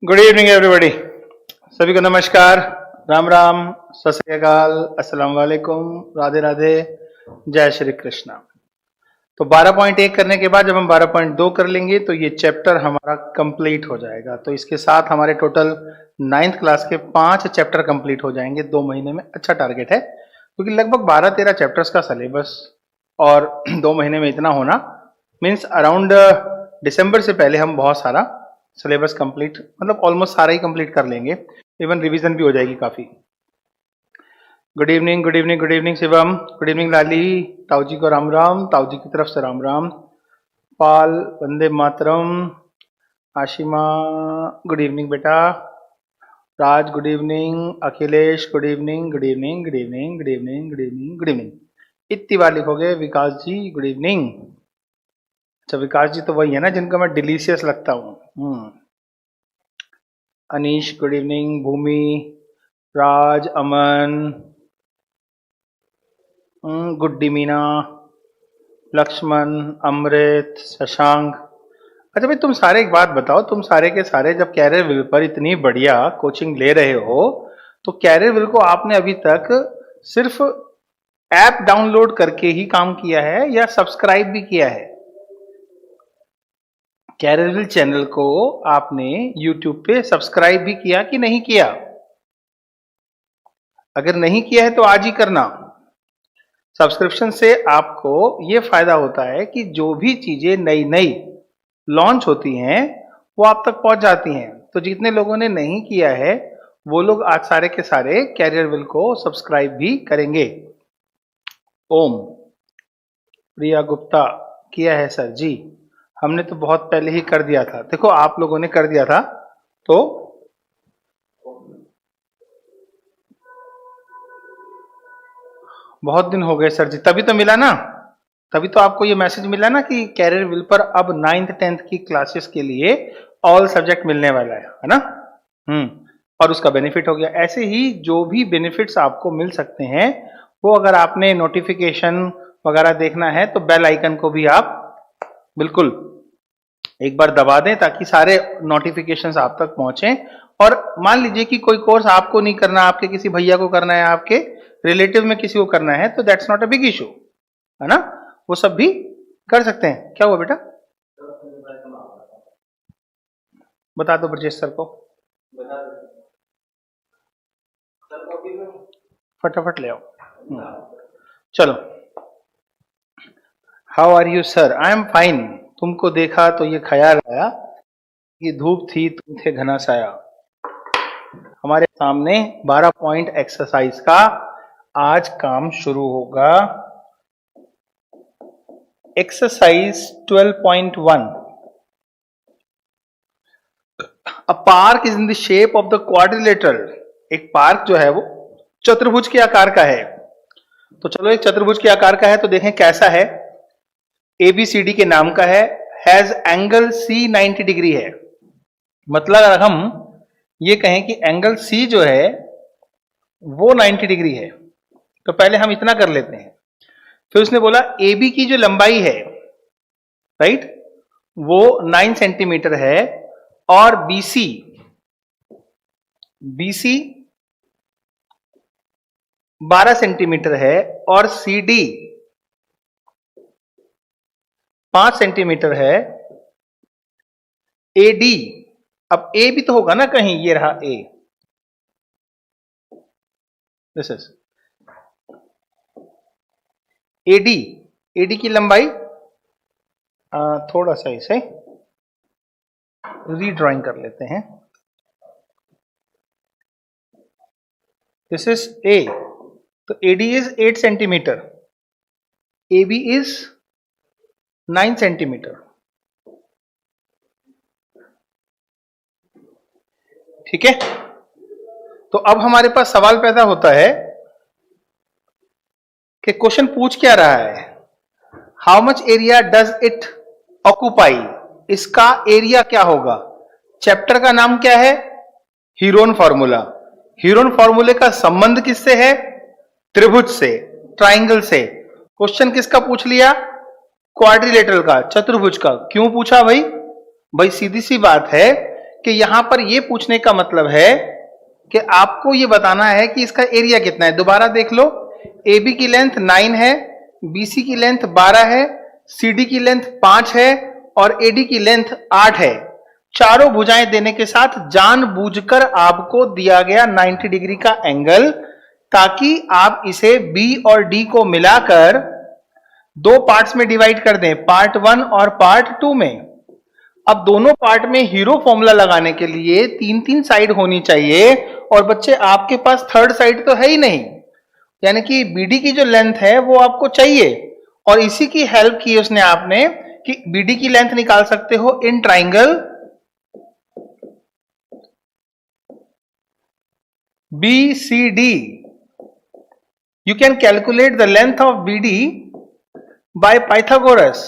Good evening everybody. सभी को नमस्कार, राम राम, सत श्री अकाल, अस्सलाम वालेकुम, राधे राधे, जय श्री कृष्णा। तो 12.1 करने के बाद जब हम 12.2 कर लेंगे तो ये चैप्टर हमारा कंप्लीट हो जाएगा। तो इसके साथ हमारे टोटल 9th क्लास के 5 चैप्टर कंप्लीट हो जाएंगे 2 महीने में। अच्छा टारगेट है क्योंकि लगभग 12-13 चैप्टर्स का सिलेबस और 2 महीने में इतना होना मीन्स अराउंड दिसंबर से पहले हम बहुत सारा सिलेबस कंप्लीट मतलब ऑलमोस्ट सारा ही कंप्लीट कर लेंगे। इवन रिवीजन भी हो जाएगी काफी। Good evening, good evening, good evening Shivam, good evening Lali, ताऊ जी को राम राम, ताऊ जी की तरफ से राम राम, पाल, वंदे मातरम, आशिमा गुड इवनिंग बेटा, Raj good evening, Akhilesh good evening, good evening, good evening, good evening, good evening, good evening. इतनी बार लिखोगे विकास जी गुड इवनिंग। अच्छा विकास जी तो वही है ना जिनका मैं डिलीशियस लगता हूँ। अनीश गुड इवनिंग, भूमि, राज, अमन, गुड्डी मीना, लक्ष्मण, अमृत, शशांक। अच्छा भाई तुम सारे एक बात बताओ, तुम सारे के सारे जब कैरियर विल पर इतनी बढ़िया कोचिंग ले रहे हो तो कैरियर विल को आपने अभी तक सिर्फ ऐप डाउनलोड करके ही काम किया है या सब्सक्राइब भी किया है? कैरियर विल चैनल को आपने YouTube पे सब्सक्राइब भी किया कि नहीं किया? अगर नहीं किया है तो आज ही करना। सब्सक्रिप्शन से आपको ये फायदा होता है कि जो भी चीजें नई नई लॉन्च होती हैं वो आप तक पहुंच जाती हैं। तो जितने लोगों ने नहीं किया है वो लोग आज सारे के सारे कैरियर विल को सब्सक्राइब भी करेंगे। ओम, प्रिया गुप्ता किया है सर जी, हमने तो बहुत पहले ही कर दिया था। देखो आप लोगों ने कर दिया था तो बहुत दिन हो गए सर जी, तभी तो मिला ना, तभी तो आपको ये मैसेज मिला ना कि कैरियर विल पर अब 9th 10th की क्लासेस के लिए ऑल सब्जेक्ट मिलने वाला है ना। और उसका बेनिफिट हो गया। ऐसे ही जो भी बेनिफिट्स आपको मिल सकते हैं वो अगर आपने नोटिफिकेशन वगैरह देखना है तो बेल आइकन को भी आप बिल्कुल एक बार दबा दें ताकि सारे नोटिफिकेशंस आप तक पहुंचे। और मान लीजिए कि कोई कोर्स आपको नहीं करना, आपके किसी भैया को करना है, आपके रिलेटिव में किसी को करना है तो that's not a big issue, है ना, वो सब भी कर सकते हैं। क्या हुआ बेटा? बता दो ब्रजेश सर को, फटाफट ले आओ। चलो, how are you sir? I am fine. तुमको देखा तो ये ख्याल आया कि धूप थी तुम थे घना साया। हमारे सामने 12 पॉइंट एक्सरसाइज का आज काम शुरू होगा। Exercise 12.1। A park is in the shape of the quadrilateral. एक पार्क जो है वो चतुर्भुज के आकार का है। तो चलो एक चतुर्भुज के आकार का है तो देखें कैसा है। ABCD के नाम का है, हैज एंगल C 90 डिग्री है। मतलब अगर हम ये कहें कि एंगल C जो है वो 90 डिग्री है तो पहले हम इतना कर लेते हैं। फिर उसने बोला AB की जो लंबाई है, राइट, वो 9 सेंटीमीटर है और BC 12 सेंटीमीटर है और CD 5 सेंटीमीटर है। AD, अब A भी तो होगा ना कहीं, ये रहा A, दिस इज AD की लंबाई थोड़ा सा इसे रीड्राइंग कर लेते हैं। दिस इज A, तो AD is 8 centimetre, AB is 9 centimetre. ठीक है, तो अब हमारे पास सवाल पैदा होता है कि क्वेश्चन पूछ क्या रहा है, how much area does it occupy. इसका एरिया क्या होगा? चैप्टर का नाम क्या है? Heron formula. हीरोन फॉर्मूले का संबंध किससे है? त्रिभुज से, ट्राइंगल से। क्वेश्चन किसका पूछ लिया? क्वाड्रिलेटरल का, चतुर्भुज का। क्यों पूछा भाई? भाई सीधी सी बात है कि कि यहां पर ये पूछने का मतलब है कि आपको ये बताना है कि इसका एरिया कितना है। दोबारा देख लो, ए बी की लेंथ 9 है, बी सी की लेंथ 12 है, सी डी की लेंथ 5 है और ए डी की लेंथ 8 है। चारों भुजाएं देने के साथ जानबूझकर आपको दिया गया 90 डिग्री का एंगल, ताकि आप इसे बी और डी को मिलाकर दो पार्ट्स में डिवाइड कर दें, पार्ट 1 और पार्ट 2 में। अब दोनों पार्ट में हीरो फॉर्मूला लगाने के लिए 3-3 साइड होनी चाहिए, और बच्चे आपके पास थर्ड साइड तो है ही नहीं, यानी कि बीडी की जो लेंथ है वो आपको चाहिए, और इसी की हेल्प की उसने आपने कि बीडी की लेंथ निकाल सकते हो in triangle BCD. You can calculate the length of BD by Pythagoras.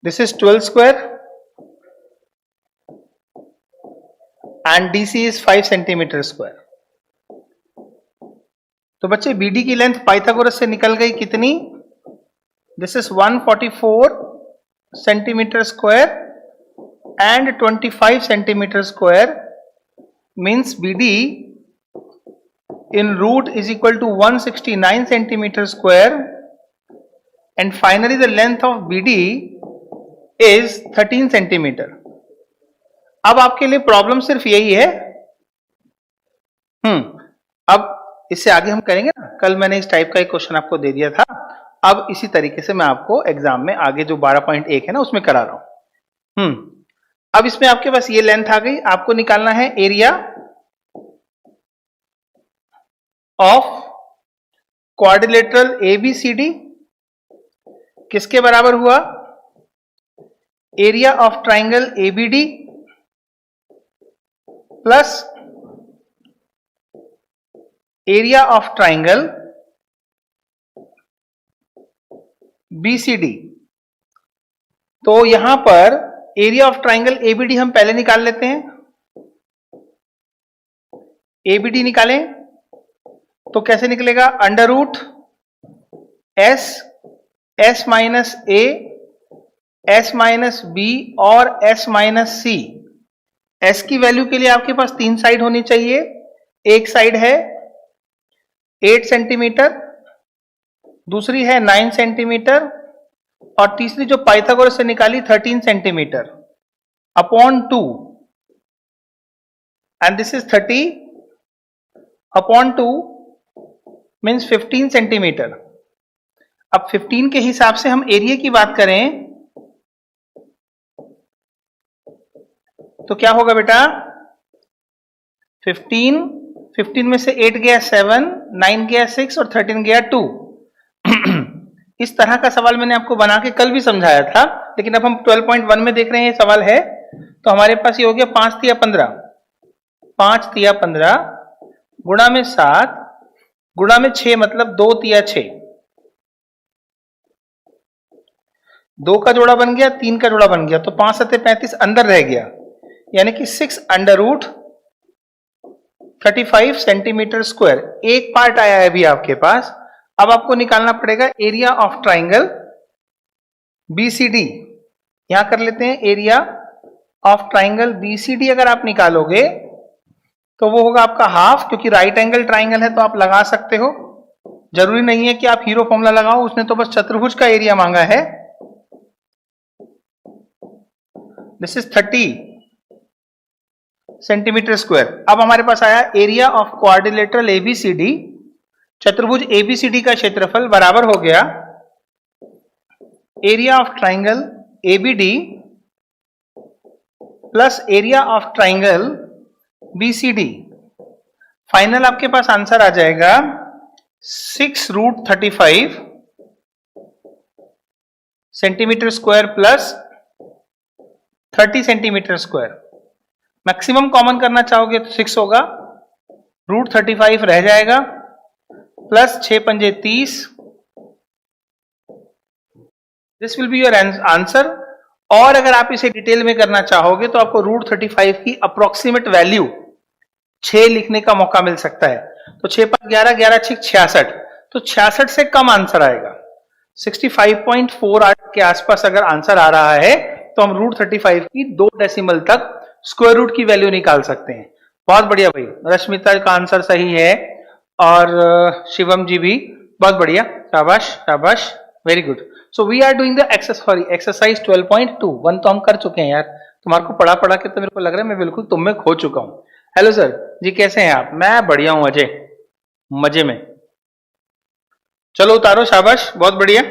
This is 12 square and DC is 5 centimeter square. तो बच्चे BD की लेंथ पाइथागोरस से निकल गई कितनी? This is 144 centimetre square and 25 centimetre square, means BD in root is equal to 169 centimeter square, and finally the length of BD is 13 centimeter. अब आपके लिए प्रॉब्लम सिर्फ यही है। अब इससे आगे हम करेंगे ना, कल मैंने इस टाइप का एक क्वेश्चन आपको दे दिया था, अब इसी तरीके से मैं आपको एग्जाम में आगे जो 12.1 है ना उसमें करा रहा हूं। अब इसमें आपके पास ये लेंथ आ गई, आपको निकालना है एरिया ऑफ क्वाड्रिलेटरल ABCD। किसके बराबर हुआ? Area of triangle ABD plus area of triangle BCD। तो यहां पर एरिया ऑफ ट्राइंगल ABD हम पहले निकाल लेते हैं। ABD निकालें तो कैसे निकलेगा? Under root S minus A, S minus B और S माइनस C। S की वैल्यू के लिए आपके पास 3 साइड होनी चाहिए। एक साइड है 8 सेंटीमीटर, दूसरी है 9 सेंटीमीटर और तीसरी जो पाइथागोरस से निकाली 13 centimetre upon 2, and this is 30 upon 2 means 15 centimetre. अब 15 के हिसाब से हम एरिया की बात करें तो क्या होगा बेटा? 15 में से 8 गया 7, 9 गया 6 और 13 गया 2। इस तरह का सवाल मैंने आपको बना के कल भी समझाया था, लेकिन अब हम 12.1 में देख रहे हैं ये सवाल है। तो हमारे पास ये हो गया 5 तिया 15, 5 तिया 15 गुणा में 7 गुणा में 6 मतलब 2 तिया 6। 2 का जोड़ा बन गया, 3 का जोड़ा बन गया, तो 5 सत्ते 35 अंदर रह गया, यानी कि 6 अंडर रूट 35 सेंटीमीटर स्क्वायर। एक पार्ट आया है अभी आपके पास। अब आपको निकालना पड़ेगा एरिया ऑफ ट्राइंगल BCD। यहां कर लेते हैं एरिया ऑफ ट्राइंगल BCD। अगर आप निकालोगे तो वो होगा आपका हाफ, क्योंकि राइट एंगल ट्राइंगल है तो आप लगा सकते हो, जरूरी नहीं है कि आप हीरो फॉर्मूला लगाओ, उसने तो बस चतुर्भुज का एरिया मांगा है। This is 30 centimetre square. अब हमारे पास आया एरिया ऑफ क्वाड्रिलेटरल ABCD। चतुर्भुज ABCD का क्षेत्रफल बराबर हो गया area of triangle ABD plus area of triangle BCD। Final आपके पास आंसर आ जाएगा 6√35 centimetre square plus 30 centimetre square. Maximum common करना चाहोगे तो 6 होगा, √35 रह जाएगा, प्लस 6 पंजे 30। This will be your answer. और अगर आप इसे डिटेल में करना चाहोगे तो आपको √35 की अप्रोक्सीमेट वैल्यू 6 लिखने का मौका मिल सकता है। तो 6 5 11 11 6 66, तो 66 से कम आंसर आएगा। 65.48 के आसपास अगर आंसर आ रहा है तो हम √35 की 2 डेसिमल तक स्क्वायर रूट की वैल्यू निकाल सकते हैं। बहुत बढ़िया भाई, रश्मिता का आंसर सही है और शिवम जी भी बहुत बढ़िया, शाबाश शाबाश, very good. So we are doing the exercise 12.2। 1 तो हम कर चुके हैं यार, तुम्हारे को पढ़ा पढ़ा के तो मेरे को लग रहा है मैं बिल्कुल तुम में खो चुका हूं। हेलो सर जी, कैसे हैं आप? मैं बढ़िया हूं अजय, मजे में। चलो उतारो, शाबाश, बहुत बढ़िया।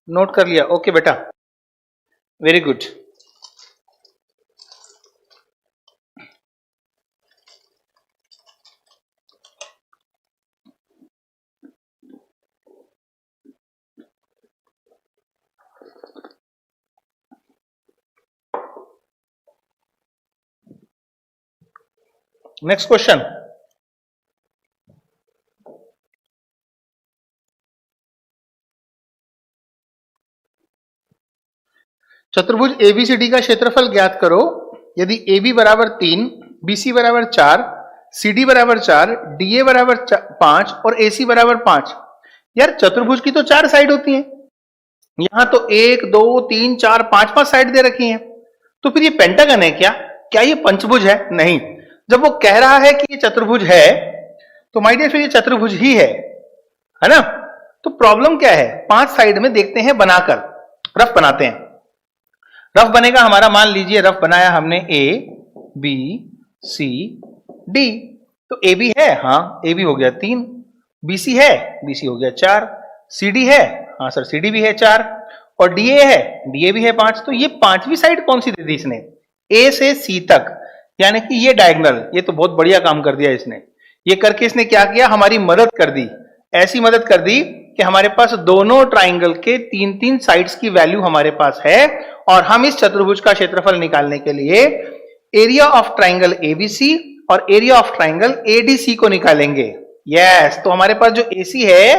नोट कर लिया, ओके बेटा, वेरी गुड। Next question. चतुर्भुज एबीसीडी का क्षेत्रफल ज्ञात करो। यदि AB बराबर 3, BC बराबर 4, CD बराबर 4, DA बराबर 5 और AC बराबर 5। यार चतुर्भुज की तो 4 साइड होती हैं, यहां तो 1 2 3 4 5 5 साइड दे रखी हैं। तो फिर ये पेंटागन है क्या? क्या ये पंचभुज है? नहीं। जब वो कह रहा है कि ये चतुर्भुज है तो माय डियर फिर ये चतुर्भुज ही है ना? तो प्रॉब्लम क्या है? 5 साइड में देखते हैं बनाकर, रफ बनाते हैं। रफ बनेगा हमारा, मान लीजिए रफ बनाया हमने A B C D। तो ए बी है, हाँ ए बी हो गया 3, BC है, BC हो गया 4, CD है, हाँ सर CD भी है 4, और DA है, DA भी है 5। तो ये 5वीं साइड कौन सी दे दी इसने? A से C तक, यानी कि ये डायगोनल। ये तो बहुत बढ़िया काम कर दिया इसने। ये करके इसने क्या किया? हमारी मदद कर दी। ऐसी मदद कर दी कि हमारे पास दोनों ट्राइंगल के 3-3 साइड्स की वैल्यू हमारे पास है, और हम इस चतुर्भुज का क्षेत्रफल निकालने के लिए एरिया ऑफ ट्राइंगल एबीसी और एरिया ऑफ ट्राइंगल एडीसी को निकालेंगे। यस, तो हमारे पास जो एसी है,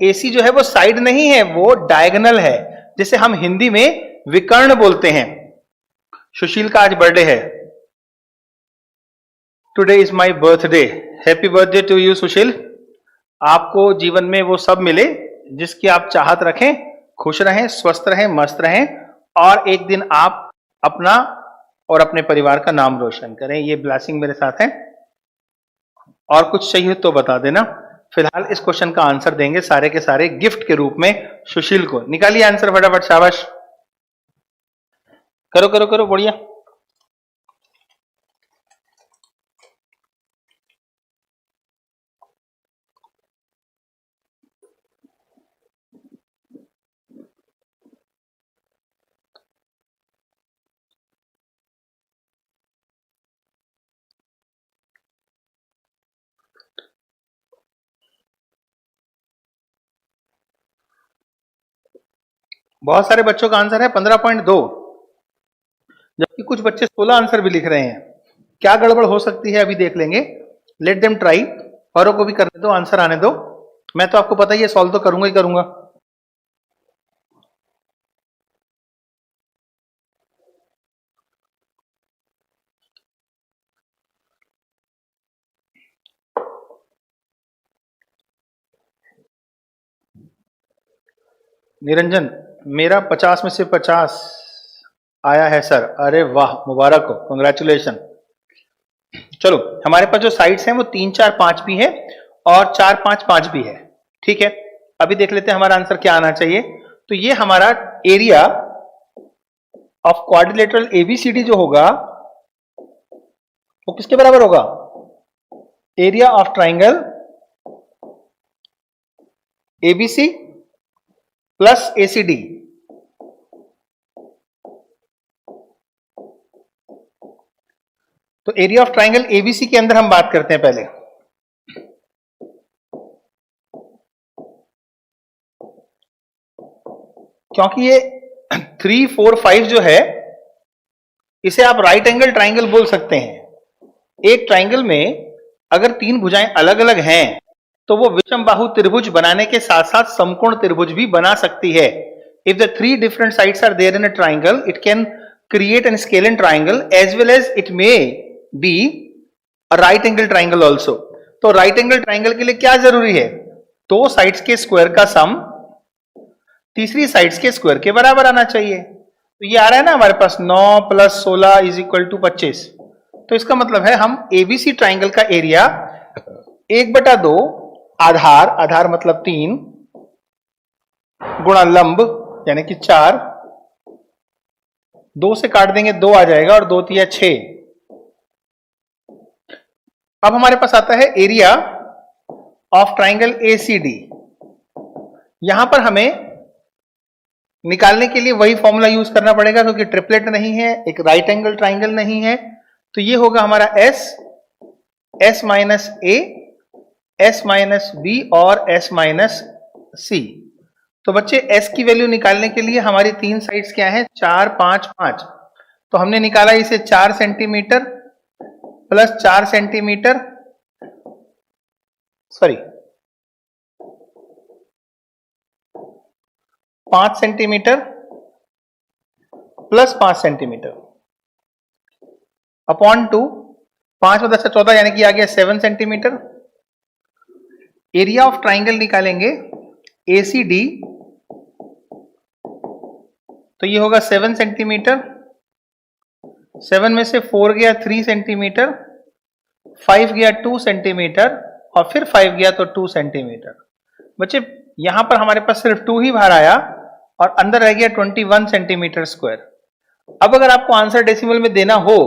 एसी जो है वो साइड नहीं है, वो डायगोनल है, जिसे हम हिंदी में विकर्ण बोलते हैं। सुशील का आज बर्थडे है। Today is my birthday. Happy birthday to you Sushil. आपको जीवन में वो सब मिले जिसकी आप चाहत रखें, खुश रहें, स्वस्थ रहें, मस्त रहें, और एक दिन आप अपना और अपने परिवार का नाम रोशन करें। ये ब्लेसिंग मेरे साथ है। और कुछ चाहिए तो बता देना। फिलहाल इस क्वेश्चन का आंसर देंगे सारे के सारे गिफ्ट के रूप में सुशील को। निकालिए आंसर फटाफट, शाबाश, करो करो करो, बढ़िया। बहुत सारे बच्चों का आंसर है 15.2, जबकि कुछ बच्चे 16 आंसर भी लिख रहे हैं। क्या गड़बड़ हो सकती है अभी देख लेंगे। लेट देम ट्राई, औरों को भी करने दो, आंसर आने दो। मैं तो आपको पता ही है सॉल्व तो करूंगा ही करूंगा। निरंजन, मेरा 50 में से 50 आया है सर। अरे वाह, मुबारक हो, कंग्रेचुलेशन। चलो, हमारे पास जो साइड्स हैं वो 3 4 5 भी है और 4 5 5 भी है। ठीक है, अभी देख लेते हैं हमारा आंसर क्या आना चाहिए। तो ये हमारा एरिया ऑफ क्वाड्रिलेटरल एबीसीडी जो होगा वो किसके बराबर होगा? Area of triangle ABC plus ACD. तो एरिया ऑफ ट्राइंगल एबीसी के अंदर हम बात करते हैं पहले। क्योंकि ये 3 4 5 जो है, इसे आप राइट एंगल ट्राइंगल बोल सकते हैं। एक ट्राइंगल में अगर तीन भुजाएं अलग अलग हैं तो वो विषमबाहु त्रिभुज बनाने के साथ साथ समकोण त्रिभुज भी बना सकती है। If the three different sides are there in a triangle, it can create an scalene triangle as well as it may be a right angle triangle also। तो राइट एंगल ट्राइंगल के लिए क्या जरूरी है? दो साइड्स के square का सम तीसरी साइड्स के स्क्वायर के बराबर आना चाहिए। तो ये आ रहा है ना हमारे पास 9 + 16 = 25। तो इसका मतलब है हम एबीसी ट्राइंगल का एरिया 1/2 आधार, आधार मतलब 3 गुणा लंब यानी कि 4, 2 से काट देंगे 2 आ जाएगा और 2 × 6। अब हमारे पास आता है एरिया ऑफ ट्राइंगल एसीडी। यहां पर हमें निकालने के लिए वही फॉर्मूला यूज करना पड़ेगा क्योंकि ट्रिपलेट नहीं है, एक राइट एंगल ट्राइंगल नहीं है। तो ये होगा हमारा S, S - A, S - B और S - C। तो बच्चे S की वैल्यू निकालने के लिए हमारी तीन साइड्स क्या है? 4, 5, 5। तो हमने निकाला इसे 4 centimetre plus 4 centimetre, sorry 5 centimetre plus 5 centimetre upon 2, 5 + 10 = 14 यानी कि आ गया 7 सेंटीमीटर। एरिया ऑफ ट्राइंगल निकालेंगे ACD, तो ये होगा 7 सेंटीमीटर। 7 में से 4 गया 3 सेंटीमीटर, 5 गया 2 सेंटीमीटर और फिर 5 गया तो 2 सेंटीमीटर। बच्चे यहां पर हमारे पास सिर्फ 2 ही बाहर आया और अंदर रह गया 21 सेंटीमीटर स्क्वायर। अब अगर आपको आंसर डेसिमल में देना हो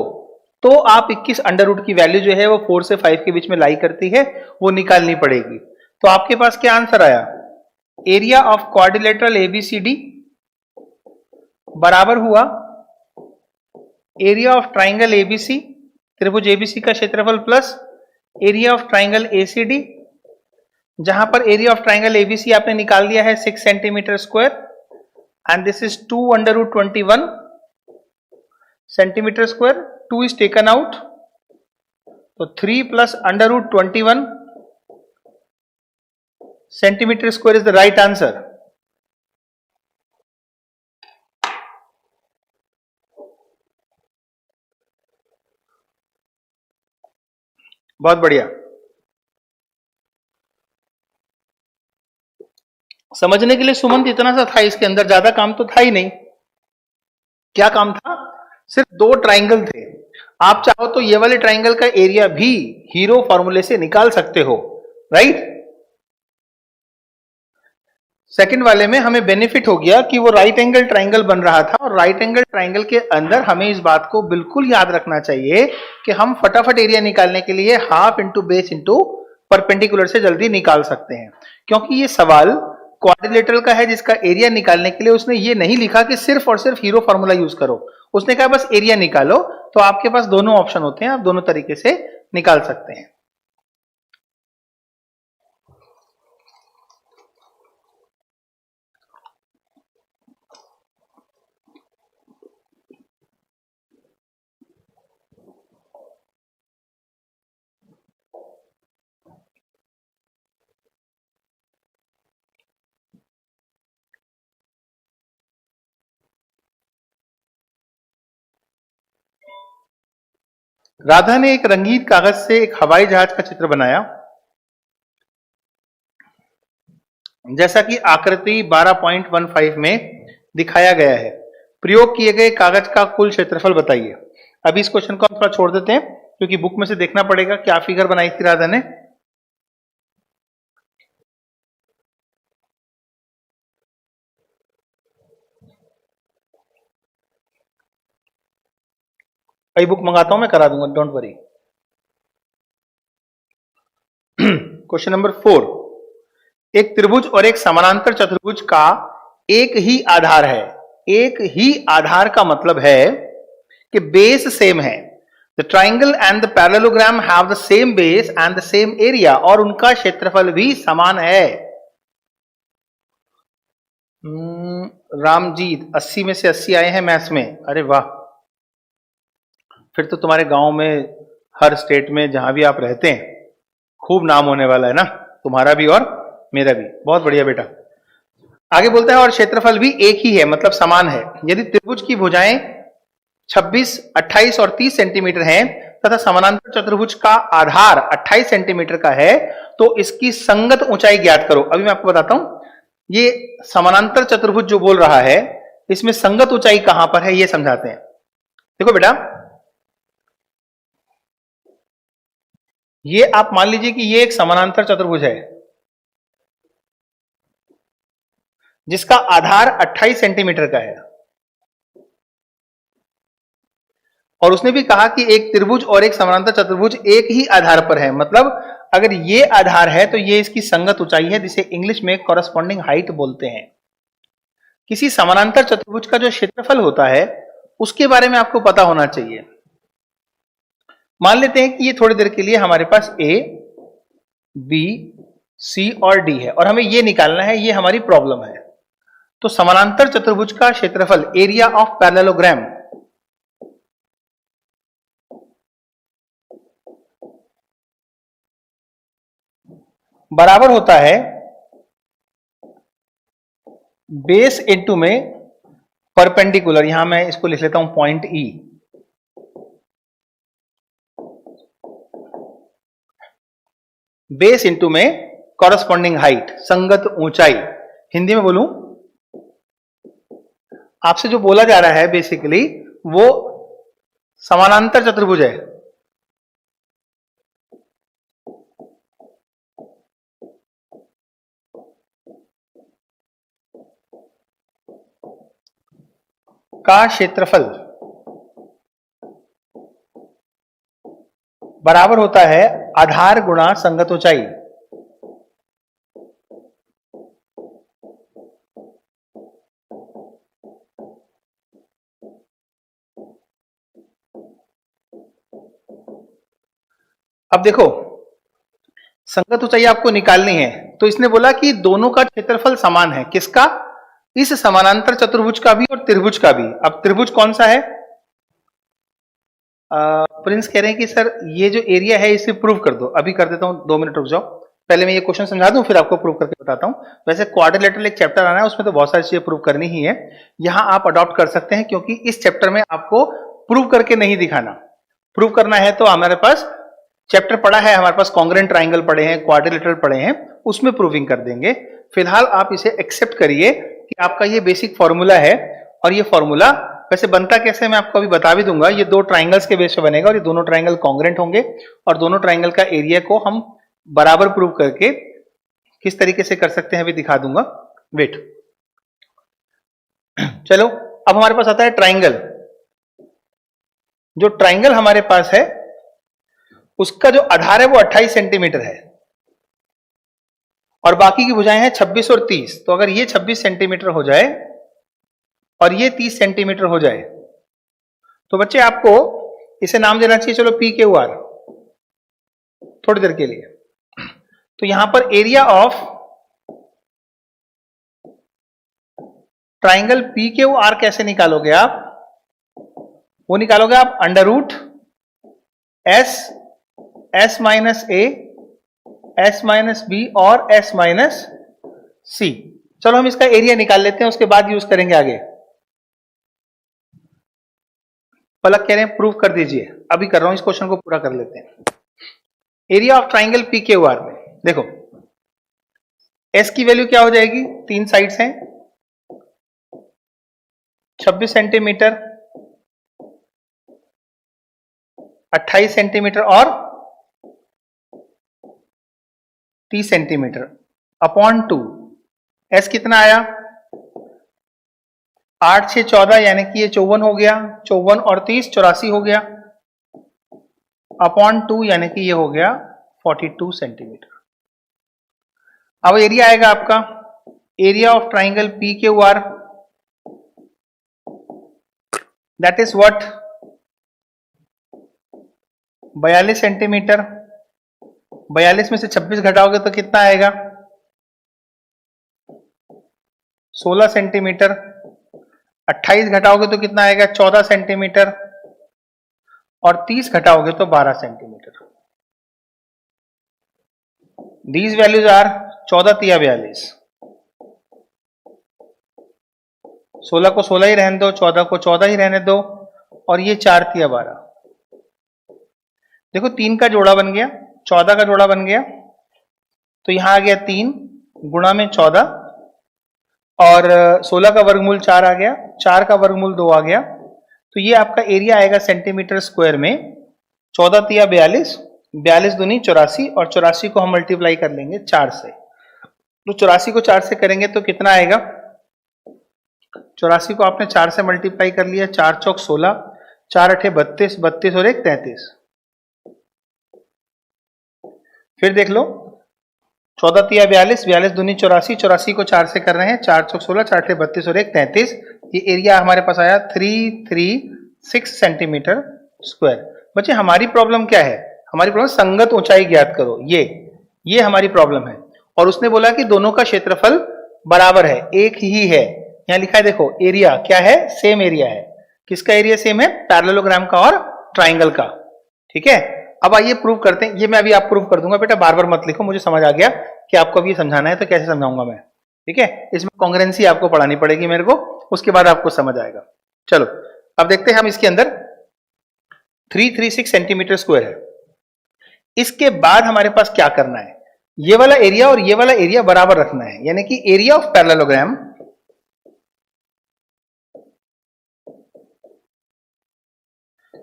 तो आप 21 की वैल्यू जो है वो 4 से 5 के बीच में लाई करती है, वो निकालनी पड़ेगी। तो आपके पास क्या आंसर आया? एरिया ऑफ क्वाड्रिलेटरल ABCD बराबर हुआ एरिया ऑफ ट्राइंगल ABC, त्रिभुज ABC का क्षेत्रफल plus area of triangle ACD, जहां पर एरिया ऑफ ट्राइंगल ABC आपने निकाल दिया है 6 centimetre square and this is 2√21 centimetre square. 2 is taken out, तो 3 + √21 centimetre square is the right answer. बहुत बढ़िया। समझने के लिए सुमंत इतना सा था, इसके अंदर ज्यादा काम तो था ही नहीं। क्या काम था? सिर्फ 2 ट्राइंगल थे। आप चाहो तो ये वाले ट्राइंगल का एरिया भी हीरो फॉर्मूले से निकाल सकते हो, राइट। सेकंड वाले में हमें बेनिफिट हो गया कि वो राइट एंगल ट्राइंगल बन रहा था और राइट एंगल ट्राइंगल के अंदर हमें इस बात को बिल्कुल याद रखना चाहिए कि हम फटाफट एरिया निकालने के लिए half into base into perpendicular से जल्दी निकाल सकते हैं, क्योंकि ये सवाल क्वाड्रिलेटरल का है जिसका एरिया निकालने के लिए उसने ये नहीं लिखा कि सिर्फ और सिर्फ हीरो फॉर्मूला यूज करो, उसने कहा बस एरिया निकालो। तो आपके पास दोनों ऑप्शन होते हैं, आप दोनों तरीके से निकाल सकते हैं। राधा ने एक रंगीन कागज से एक हवाई जहाज का चित्र बनाया, जैसा कि आकृति 12.15 में दिखाया गया है। प्रयोग किए गए कागज का कुल क्षेत्रफल बताइए। अभी इस क्वेश्चन को हम थोड़ा छोड़ देते हैं क्योंकि बुक में से देखना पड़ेगा क्या फिगर बनाई थी राधा ने। कई बुक मंगाता हूं, मैं करा दूंगा, डोंट वरी। क्वेश्चन नंबर 4, एक त्रिभुज और एक समानांतर चतुर्भुज का एक ही आधार है। एक ही आधार का मतलब है कि बेस सेम है। The triangle and the parallelogram have the same base and the same area, और उनका क्षेत्रफल भी समान है। रामजीत 80 में से 80 आए हैं मैथ्स में, अरे वाह, फिर तो तुम्हारे गांव में हर स्टेट में जहां भी आप रहते हैं खूब नाम होने वाला है ना, तुम्हारा भी और मेरा भी। बहुत बढ़िया बेटा। आगे बोलता है और क्षेत्रफल भी एक ही है, मतलब समान है। यदि त्रिभुज की भुजाएं 26, 28 और 30 सेंटीमीटर हैं तथा समानांतर चतुर्भुज का आधार 28 सेंटीमीटर का है तो इसकी संगत ऊंचाई ज्ञात करो। अभी मैं आपको बताता हूं, ये समानांतर चतुर्भुज जो बोल रहा है इसमें संगत ऊंचाई कहां पर है ये समझाते हैं। देखो बेटा, ये आप मान लीजिए कि ये एक समानांतर चतुर्भुज है जिसका आधार 28 सेंटीमीटर का है, और उसने भी कहा कि एक त्रिभुज और एक समानांतर चतुर्भुज एक ही आधार पर है। मतलब अगर ये आधार है तो ये इसकी संगत ऊंचाई है, जिसे इंग्लिश में कॉरस्पॉन्डिंग हाइट बोलते हैं। किसी समानांतर चतुर्भुज का जो क्षेत्रफल होता है उसके बारे में आपको पता होना चाहिए। मान लेते हैं कि ये थोड़ी देर के लिए हमारे पास ए, बी, सी और डी है और हमें ये निकालना है, ये हमारी प्रॉब्लम है। तो समानांतर चतुर्भुज का क्षेत्रफल, एरिया ऑफ पैरेललोग्राम, बराबर होता है बेस इंटू में परपेंडिकुलर, यहां मैं इसको लिख लेता हूं पॉइंट ई, बेस इंटू में कॉरस्पॉन्डिंग हाइट, संगत ऊंचाई। हिंदी में बोलूं, आपसे जो बोला जा रहा है बेसिकली वो समानांतर चतुर्भुज है, का क्षेत्रफल बराबर होता है आधार गुणा संगत ऊंचाई। अब देखो, संगत ऊंचाई आपको निकालनी है तो इसने बोला कि दोनों का क्षेत्रफल समान है। किसका? इस समानांतर चतुर्भुज का भी और त्रिभुज का भी। अब त्रिभुज कौन सा है? प्रिंस कह रहे हैं कि सर ये जो एरिया है इसे प्रूव कर दो। अभी कर देता हूं, 2 मिनट रुक जाओ, पहले मैं ये क्वेश्चन समझा दूं फिर आपको प्रूव करके बताता हूं। वैसे क्वाड्रिलेटरल एक चैप्टर आना है, उसमें तो बहुत सारी चीजें प्रूव करनी ही है, यहां आप अडॉप्ट कर सकते हैं क्योंकि इस चैप्टर में आपको प्रूव करके नहीं दिखाना। प्रूव करना है तो हमारे पास चैप्टर पढ़ा है, हमारे पास कॉन्ग्रुएंट ट्राइंगल पढ़े हैं, क्वाड्रिलेटरल पढ़े हैं, उसमें प्रूविंग कर देंगे। फिलहाल आप इसे एक्सेप्ट करिए कि आपका ये बेसिक फॉर्मूला है, और ये फॉर्मूला वैसे बनता कैसे मैं आपको अभी बता भी दूंगा। ये 2 ट्राइंगल्स के बेस पे बनेगा और ये दोनों ट्राइंगल कॉन्ग्रुएंट होंगे, और दोनों ट्राइंगल का एरिया को हम बराबर प्रूव करके किस तरीके से कर सकते हैं अभी दिखा दूंगा। वेट, चलो अब हमारे पास आता है ट्राइंगल। जो ट्राइंगल हमारे पास है उसका जो आधार है वो 28 सेंटीमीटर है और बाकी की भुजाएं हैं 26 और 30। तो अगर ये 26 सेंटीमीटर हो जाए और ये 30 सेंटीमीटर हो जाए तो बच्चे आपको इसे नाम देना चाहिए, चलो पी क्यू आर, थोड़ी देर के लिए। तो यहां पर area of triangle P Q R कैसे निकालोगे आप? वो निकालोगे आप under root S, S minus A, S minus B और एस माइनस सी। चलो हम इसका एरिया निकाल लेते हैं, उसके बाद यूज करेंगे आगे। पलक कह रहे हैं प्रूव कर दीजिए, अभी कर रहा हूं, इस क्वेश्चन को पूरा कर लेते हैं। Area of triangle P Q are में देखो, एस की वैल्यू क्या हो जाएगी? 3 साइड्स हैं, 26 सेंटीमीटर, 28 सेंटीमीटर और 30 सेंटीमीटर अपॉन 2। एस कितना आया? 8 6 14, यानी कि ये 54 हो गया, 54 और 30 84 हो गया, अपॉन 2 यानी कि ये हो गया 42 सेंटीमीटर। अब एरिया आएगा आपका, area of triangle P Q are, that is what? 42 centimetre. 42 में से 26 घटाओगे तो कितना आएगा? 16 सेंटीमीटर। 28 घटाओगे तो कितना आएगा? 14 सेंटीमीटर। और 30 घटाओगे तो 12 सेंटीमीटर। दीज वैल्यूज आर 14 तिया 42, 16 को 16 ही रहने दो, 14 को 14 ही रहने दो, और ये 4 तिया 12। देखो 3 का जोड़ा बन गया, 14 का जोड़ा बन गया, तो यहां आ गया 3 गुणा में 14, और 16 का वर्गमूल 4 आ गया, 4 का वर्गमूल 2 आ गया, तो ये आपका एरिया आएगा सेंटीमीटर स्क्वायर में 14 तिया 42, 42 दूनी 84, और 84 को हम मल्टीप्लाई कर लेंगे 4 से। तो 84 को 4 से करेंगे तो कितना आएगा? 84 को आपने 4 से मल्टीप्लाई कर लिया, 4 चौक 16, 4 अठे 32, 32 और 1 33। फिर देख लो 14 तिया 42, 42 दूनी 84, 84 को 4 से कर रहे हैं, 4 चौक 16, 4 अठे 32 और 1 33। ये एरिया हमारे पास आया 336 सेंटीमीटर स्क्वायर। बच्चे हमारी प्रॉब्लम क्या है? हमारी प्रॉब्लम संगत ऊंचाई ज्ञात करो, ये हमारी प्रॉब्लम है। और उसने बोला कि दोनों का क्षेत्रफल बराबर है, एक ही है। यहां लिखा है देखो, एरिया क्या है? सेम एरिया है। किसका एरिया सेम है? पैरेललोग्राम का और ट्राइंगल का। ठीक है, अब आइए प्रूव करते हैं। ये मैं अभी आप प्रूव कर दूंगा, बेटा बार बार मत लिखो, मुझे समझ आ गया कि आपको अभी समझाना है, तो कैसे समझाऊंगा मैं। ठीक है, इसमें कॉन्ग्रुएंसी आपको पढ़ानी पड़ेगी मेरे को, उसके बाद आपको समझ आएगा। चलो अब देखते हैं हम इसके अंदर 336 सेंटीमीटर स्क्वायर है। इसके बाद हमारे पास क्या करना है? ये वाला एरिया और ये वाला एरिया बराबर रखना है, यानी कि एरिया ऑफ पैरेललोग्राम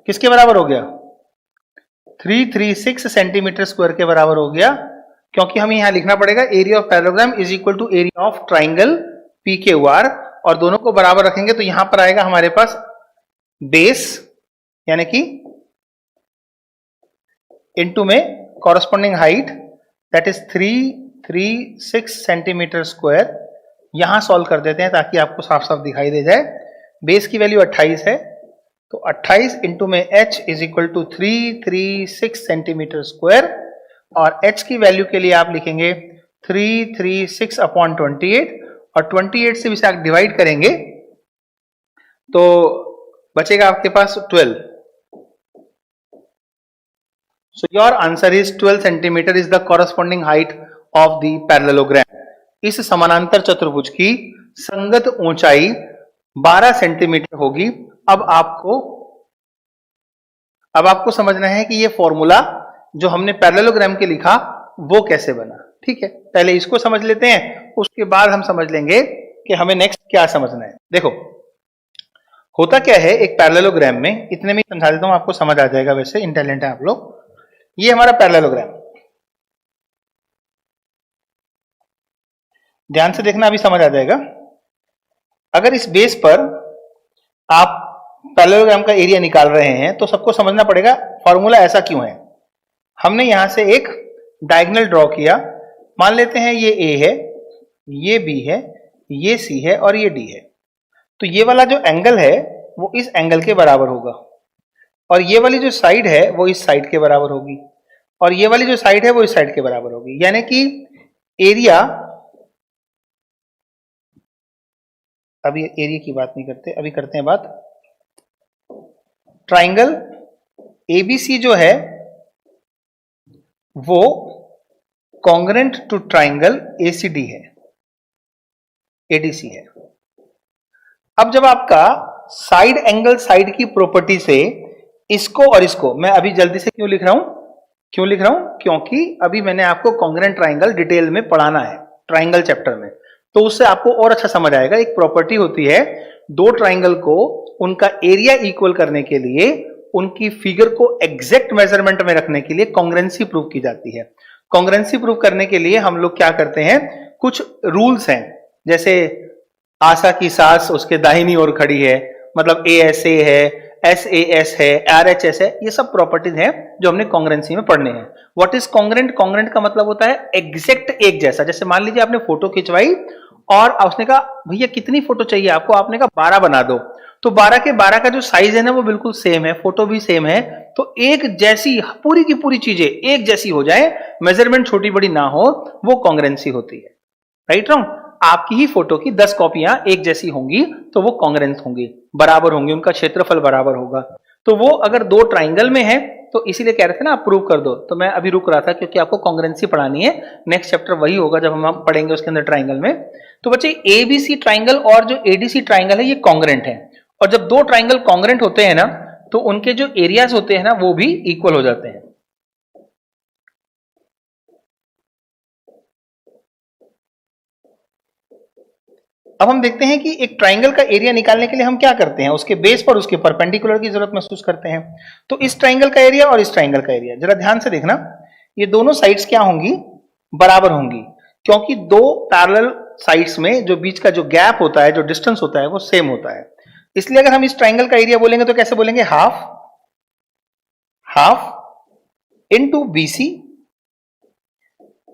किसके बराबर हो गया? 336 सेंटीमीटर स्क्वायर के बराबर हो गया, क्योंकि हमें यहां लिखना पड़ेगा area of parallelogram is equal to area of triangle P Q R, और दोनों को बराबर रखेंगे तो यहां पर आएगा हमारे पास बेस, यानी कि इनटू में corresponding height, that is 336 centimetre square. यहां सॉल्व कर देते हैं ताकि आपको साफ साफ दिखाई दे जाए। बेस की वैल्यू 28 है, तो 28 इंटू में h is equal to 336 centimetre square, और h की वैल्यू के लिए आप लिखेंगे 336 अपॉन 28, और 28 से इसे आप डिवाइड करेंगे तो बचेगा आपके पास 12। So your answer is 12 centimetre is the corresponding height of the parallelogram. इस समानांतर चतुर्भुज की संगत ऊंचाई 12 सेंटीमीटर होगी। अब आपको समझना है कि ये फॉर्मूला जो हमने पैरेललोग्राम के लिखा वो कैसे बना। ठीक है, पहले इसको समझ लेते हैं, उसके बाद हम समझ लेंगे कि हमें नेक्स्ट क्या समझना है। देखो होता क्या है एक पैरेललोग्राम में, इतने में समझा देता हूं, आपको समझ आ जाएगा, वैसे इंटेलिजेंट है आप लोग। ये हमारा पैरेललोग्राम, ध्यान से देखना, अभी समझ आ जाएगा। अगर इस बेस पर आप पैरेललोग्राम का एरिया निकाल रहे हैं तो सबको समझना पड़ेगा फॉर्मूला ऐसा क्यों है। हमने यहां से एक डायगोनल ड्रॉ किया, मान लेते हैं ये ए है, ये बी है, ये सी है और ये डी है। तो ये वाला जो एंगल है वो इस एंगल के बराबर होगा, और ये वाली जो साइड है वो इस साइड के बराबर होगी, और ये वाली जो साइड है वो इस साइड के बराबर होगी। यानी कि एरिया, अभी एरिया की बात नहीं करते, अभी करते हैं बात ट्राइंगल एबीसी जो है वो कॉन्ग्रुएंट टू ट्राइंगल एसीडी है, एडीसी है। अब जब आपका साइड एंगल साइड की प्रॉपर्टी से इसको और इसको, मैं अभी जल्दी से क्यों लिख रहा हूं, क्योंकि अभी मैंने आपको कॉन्ग्रुएंट ट्राइंगल डिटेल में पढ़ाना है ट्राइंगल चैप्टर में, तो उससे आपको और अच्छा समझ आएगा। एक प्रॉपर्टी होती है, दो ट्राइंगल को उनका एरिया इक्वल करने के लिए, उनकी फिगर को एग्जैक्ट मेजरमेंट में रखने के लिए कॉन्ग्रुएंसी प्रूव की जाती है। कॉन्ग्रुएंसी प्रूव करने के लिए हम लोग क्या करते हैं, कुछ रूल्स हैं, जैसे आशा की सास उसके दाहिनी ओर खड़ी है, मतलब ASA है, SAS है, RHS है, ये सब प्रॉपर्टीज हैं जो हमने कॉन्ग्रुएंसी में पढ़ने हैं। What is congruent? कॉन्ग्रुएंट का मतलब होता है एग्जैक्ट एक जैसा। जैसे मान लीजिए आपने फोटो खिंचवाई और उसने कहा भैया कितनी फोटो चाहिए आपको, आपने कहा 12 बना दो, तो 12 के 12 का जो साइज है ना वो बिल्कुल सेम है, फोटो भी सेम है, तो एक जैसी पूरी की पूरी चीजें एक जैसी हो जाए, मेजरमेंट छोटी बड़ी ना हो, वो कॉन्ग्रुएंसी होती है। Right wrong? आपकी ही फोटो की 10 कॉपियां एक जैसी होंगी तो वो कॉन्ग्रुएंट होंगी, बराबर होंगी, उनका क्षेत्रफल बराबर होगा। तो वो अगर दो ट्राइंगल में है तो इसीलिए कह रहे थे ना आप प्रूव कर दो, तो मैं अभी रुक रहा था क्योंकि आपको कॉन्ग्रुएंसी पढ़ानी है। नेक्स्ट चैप्टर वही होगा जब हम पढ़ेंगे उसके अंदर ट्राइंगल में। तो बच्चे एबीसी ट्राइंगल और जो एडीसी ट्राइंगल है ये कॉन्ग्रुएंट है, और जब दो ट्राइंगल कॉन्ग्रुएंट होते हैं ना तो उनके जो एरियाज होते हैं ना वो भी इक्वल हो जाते हैं। अब हम देखते हैं कि एक ट्राइंगल का एरिया निकालने के लिए हम क्या करते हैं, उसके बेस पर उसके परपेंडिकुलर की जरूरत महसूस करते हैं। तो इस ट्राइंगल का एरिया और इस ट्राइंगल का एरिया जरा ध्यान से देखना, ये दोनों साइड्स क्या होंगी, बराबर होंगी, क्योंकि दो पैरेलल साइड्स में जो बीच का जो गैप होता है, जो डिस्टेंस होता है वो सेम होता है। इसलिए अगर हम इस ट्राइंगल का एरिया बोलेंगे तो कैसे बोलेंगे, half half into BC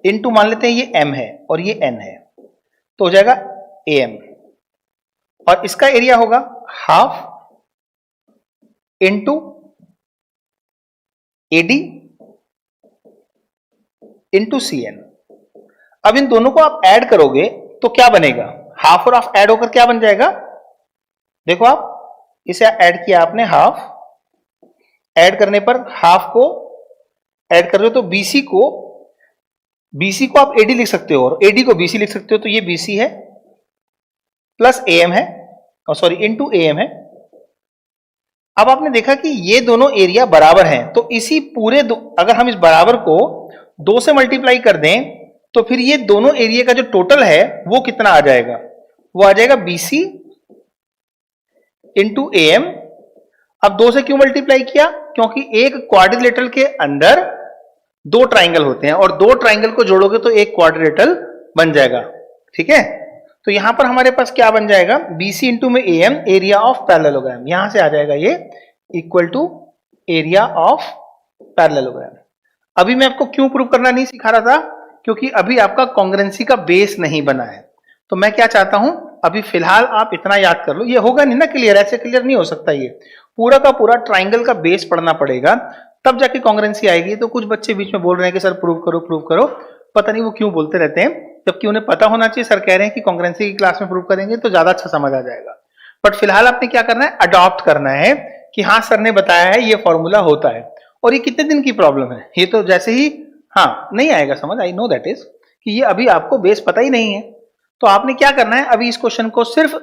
into मान लेते हैं ये एम है और ये एन है, तो हो जाएगा एम, और इसका एरिया होगा half into AD into CN. अब इन दोनों को आप ऐड करोगे तो क्या बनेगा, हाफ और हाफ ऐड होकर क्या बन जाएगा, देखो आप इसे ऐड किया आपने, हाफ ऐड करने पर हाफ को ऐड कर रहे हो तो बीसी को आप एडी लिख सकते हो और एडी को बीसी लिख सकते हो, तो ये बीसी है प्लस एएम है, और सॉरी इनटू एएम है। अब आपने देखा कि ये दोनों एरिया बराबर हैं, तो इसी पूरे अगर हम इस बराबर को 2 से मल्टीप्लाई कर दें तो फिर ये दोनों एरिया का जो टोटल है वो कितना आ जाएगा, वो आ जाएगा बीसी इंटू एएम। अब 2 से क्यों मल्टीप्लाई किया, क्योंकि एक क्वाड्रिलेटरल के अंदर दो ट्राइंगल होते हैं और दो ट्राइंगल को जोड़ोगे तो एक क्वाड्रिलेटरल बन जाएगा, ठीक है। तो यहां पर हमारे पास क्या बन जाएगा, बीसी इंटू में एएम, एरिया ऑफ पैरेललोग्राम, यहां से आ जाएगा ये equal to area of parallelogram. अभी मैं आपको क्यों प्रूव करना नहीं सिखा रहा था, क्योंकि अभी आपका कॉन्ग्रुएंसी का बेस नहीं बना है। तो मैं क्या चाहता हूं, अभी फिलहाल आप इतना याद कर लो, ये होगा नहीं ना क्लियर, ऐसे क्लियर नहीं हो सकता, ये पूरा का पूरा ट्राइंगल का बेस पढ़ना पड़ेगा, तब जाके कॉन्ग्रुएंसी आएगी। तो कुछ बच्चे बीच में बोल रहे हैं कि सर प्रूव करो, पता नहीं वो क्यों बोलते रहते हैं, जबकि उन्हें पता होना चाहिए। सर कह रहे हैं कि कॉन्ग्रुएंसी की क्लास में प्रूव करेंगे तो ज्यादा अच्छा समझ आ जाएगा। बट फिलहाल आपने क्या करना है, अडॉप्ट करना है कि हाँ सर ने बताया है ये फॉर्मूला होता है, और ये कितने दिन की प्रॉब्लम है, ये तो जैसे ही हाँ नहीं आएगा समझ, आई नो दैट इज कि ये अभी आपको बेस पता ही नहीं है। तो आपने क्या करना है, अभी इस क्वेश्चन को सिर्फ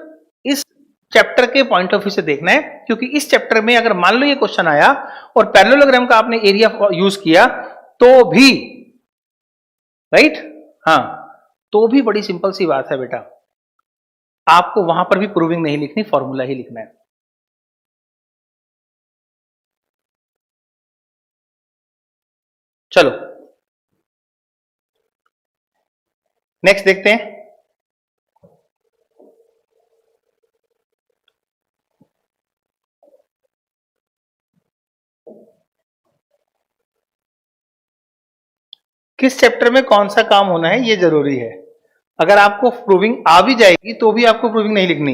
इस चैप्टर के पॉइंट ऑफ व्यू से देखना है, क्योंकि इस चैप्टर में अगर मान लो ये क्वेश्चन आया और पैरेललोग्राम का आपने एरिया यूज किया तो भी राइट, हाँ तो भी बड़ी सिंपल सी बात है बेटा, आपको वहां पर भी प्रूविंग नहीं लिखनी, फॉर्मूला ही लिखना है। चलो नेक्स्ट देखते हैं। किस चैप्टर में कौन सा काम होना है ये जरूरी है, अगर आपको प्रूविंग आ भी जाएगी तो भी आपको प्रूविंग नहीं लिखनी।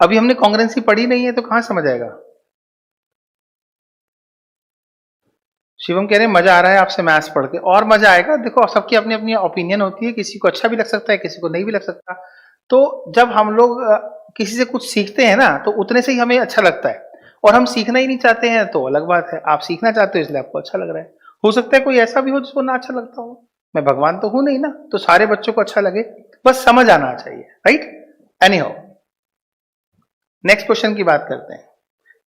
अभी हमने कॉन्ग्रुएंसी पढ़ी नहीं है तो कहां समझ आएगा। शिवम कह रहे हैं मजा आ रहा है आपसे मैथ्स पढ़ के, और मजा आएगा, देखो सबकी अपनी अपनी ओपिनियन होती है, किसी को अच्छा भी लग सकता है, किसी को नहीं भी लग सकता। तो जब हम लोग किसी से कुछ सीखते हैं ना तो उतने से ही हमें अच्छा लगता है, और हम सीखना ही नहीं चाहते हैं तो अलग बात है। आप सीखना चाहते हो इसलिए आपको अच्छा लग रहा है, हो सकता है कोई ऐसा भी हो जिसको ना अच्छा लगता हो, मैं भगवान तो हूं नहीं ना, तो सारे बच्चों को अच्छा लगे, बस समझ आना चाहिए, right. Any how next question की बात करते हैं।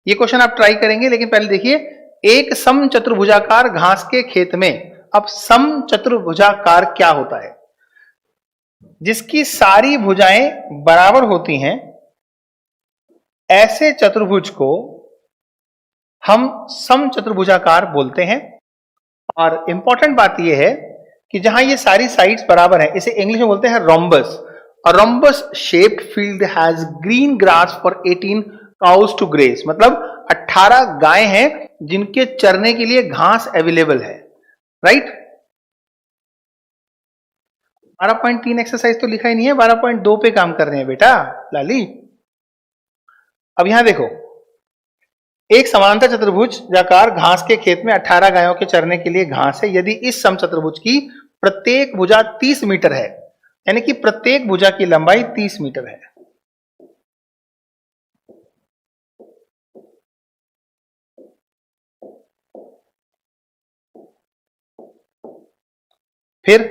ये क्वेश्चन आप ट्राई करेंगे, लेकिन पहले देखिए, एक समचतुर्भुजाकार घास के खेत में, अब समचतुर्भुजाकार क्या होता है, जिसकी सारी भुजाएं बराबर होती हैं, ऐसे चतुर्भुज को हम समचतुर्भुजाकार बोलते हैं। और इंपॉर्टेंट बात यह है कि जहां ये सारी साइड्स बराबर है, इसे इंग्लिश में बोलते हैं rhombus. A rhombus shaped field has green grass for 18 cows to graze, मतलब 18 गाय हैं जिनके चरने के लिए घास अवेलेबल है, राइट। 12.3 एक्सरसाइज तो लिखा ही नहीं है, 12.2 पे काम कर रहे हैं बेटा लाली। अब यहां देखो, एक समांतर चतुर्भुजाकार घास के खेत में 18 गायों के चरने के लिए घास है, यदि इस समचतुर्भुज की प्रत्येक भुजा 30 मीटर है, यानी कि प्रत्येक भुजा की लंबाई 30 मीटर है। फिर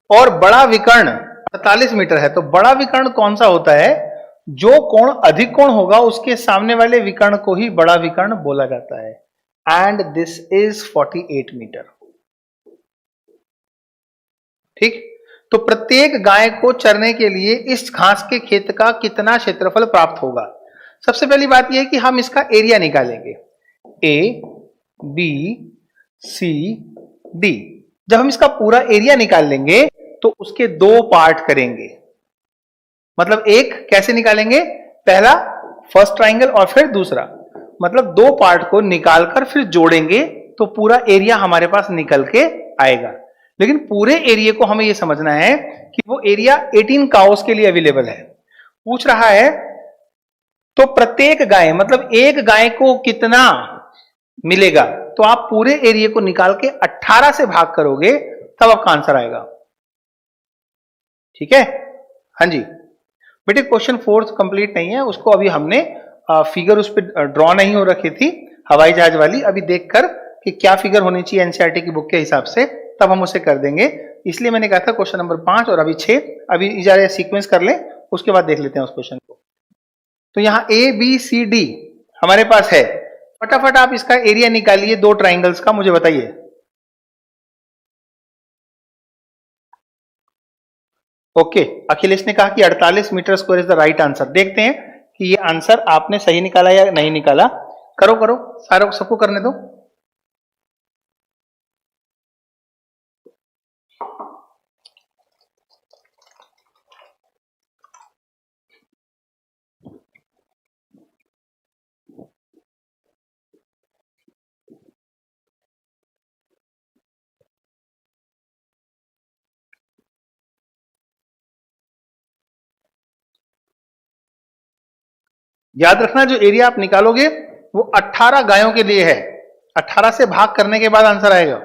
और बड़ा विकर्ण 48 मीटर है, तो बड़ा विकर्ण कौन सा होता है? जो कोण अधिक कोण होगा उसके सामने वाले विकर्ण को ही बड़ा विकर्ण बोला जाता है। And this is 48 metre. ठीक, तो प्रत्येक गाय को चरने के लिए इस घास के खेत का कितना क्षेत्रफल प्राप्त होगा? सबसे पहली बात यह है कि हम इसका एरिया निकालेंगे, ए बी सी डी। जब हम इसका पूरा एरिया निकाल लेंगे तो उसके दो पार्ट करेंगे। मतलब एक कैसे निकालेंगे? पहला फर्स्ट ट्राइंगल और फिर दूसरा, मतलब दो पार्ट को निकालकर फिर जोड़ेंगे तो पूरा एरिया हमारे पास निकल के आएगा। लेकिन पूरे एरिया को हमें यह समझना है कि वो एरिया 18 काउस के लिए अवेलेबल है। पूछ रहा है तो प्रत्येक गाय, मतलब एक गाय को कितना मिलेगा? तो आप पूरे एरिया को निकाल के 18 से भाग करोगे तब आपका आंसर आएगा। ठीक है, हाँ जी बेटे। क्वेश्चन 4 कंप्लीट नहीं है, उसको अभी हमने फिगर उस पर ड्रॉ नहीं हो रखी थी हवाई जहाज वाली, अभी देखकर कि क्या फिगर होनी चाहिए एनसीईआरटी की बुक के हिसाब से, तब हम उसे कर देंगे। इसलिए मैंने कहा था क्वेश्चन नंबर 5 और अभी 6 अभी जरा सीक्वेंस कर लें, उसके बाद देख लेते हैं उस क्वेश्चन को। तो यहां ए बी सी डी हमारे पास है। फटाफट आप इसका एरिया निकालिए दो ट्राइंगल्स का, मुझे बताइए। ओके, अखिलेश ने कहा कि 48 metre square is the right answer. देखते हैं कि ये आंसर आपने सही निकाला या नहीं निकाला। करो करो, सारों सबको करने दो। याद रखना जो एरिया आप निकालोगे वो 18 गायों के लिए है। 18 से भाग करने के बाद आंसर आएगा।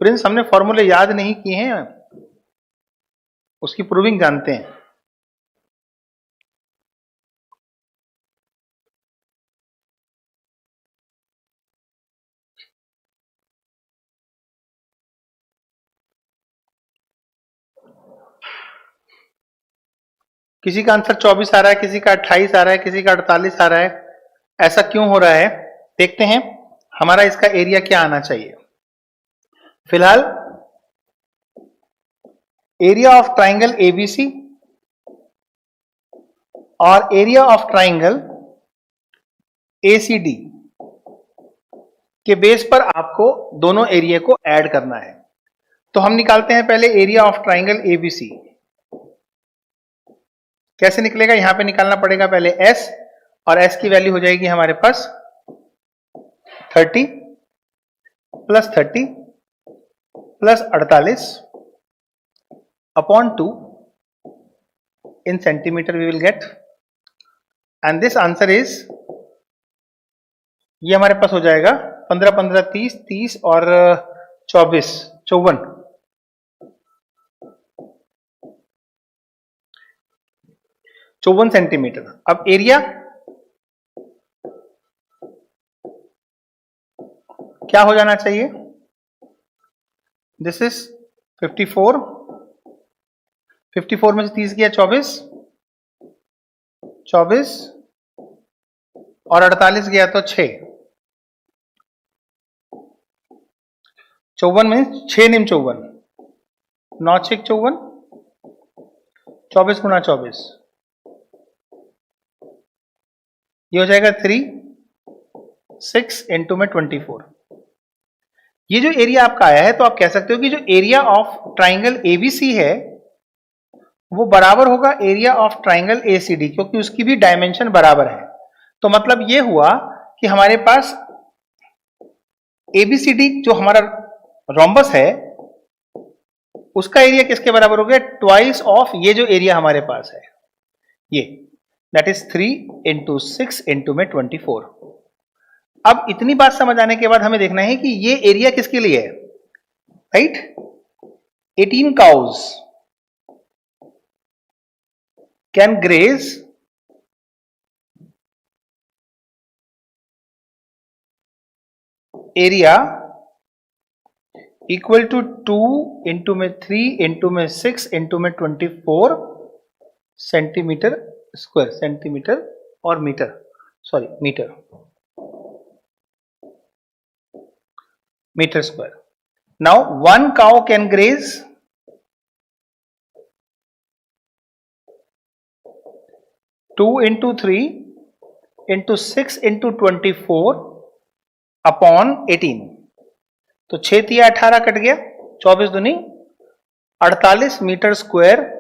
प्रिंस, हमने फॉर्मूले याद नहीं किए हैं, उसकी प्रूविंग जानते हैं। किसी का आंसर 24 आ रहा है, किसी का 28 आ रहा है, किसी का 48 आ रहा है। ऐसा क्यों हो रहा है देखते हैं। हमारा इसका एरिया क्या आना चाहिए। फिलहाल एरिया ऑफ ट्राइंगल एबीसी और एरिया ऑफ ट्राइंगल एसीडी के बेस पर आपको दोनों एरिया को ऐड करना है। तो हम निकालते हैं पहले एरिया ऑफ ट्राइंगल एबीसी। कैसे निकलेगा? यहां पे निकालना पड़ेगा पहले S, और S की वैल्यू हो जाएगी हमारे पास 30 plus 30 plus 48 upon 2 in centimetre we will get, and this answer is, ये हमारे पास हो जाएगा 15 15 30 30 और 24 54 54 सेंटीमीटर। अब एरिया क्या हो जाना चाहिए? दिस इज 54, 54 में से 30 गया 24, 24 और 48 गया तो 6, 54 में 6 निम 54, 9 6 54, 24 गुणा 24, ये हो जाएगा 3 6 इंटू में 24। ये जो एरिया आपका आया है तो आप कह सकते हो कि जो एरिया ऑफ ट्राइंगल एबीसी है वो बराबर होगा एरिया ऑफ ट्राइंगल एसीडी, क्योंकि उसकी भी डायमेंशन बराबर है। तो मतलब ये हुआ कि हमारे पास एबीसीडी जो हमारा रोम्बस है उसका एरिया किसके बराबर हो गया? ट्वाइस ऑफ ये जो एरिया हमारे पास है, ये दैट इज 3 इंटू 6 इंटू में 24। अब इतनी बात समझ आने के बाद हमें देखना है कि ये एरिया किसके लिए है, right? 18 cows can graze area equal to 2 into में 3 into में 6 into में 24 सेंटीमीटर स्क्वायर, सेंटीमीटर और metre, sorry metre, metre square. Now one cow can graze 2 into 3 into 6 into 24 upon 18. तो 6 तिया 18 कट गया, 24 दूनी 48 metre square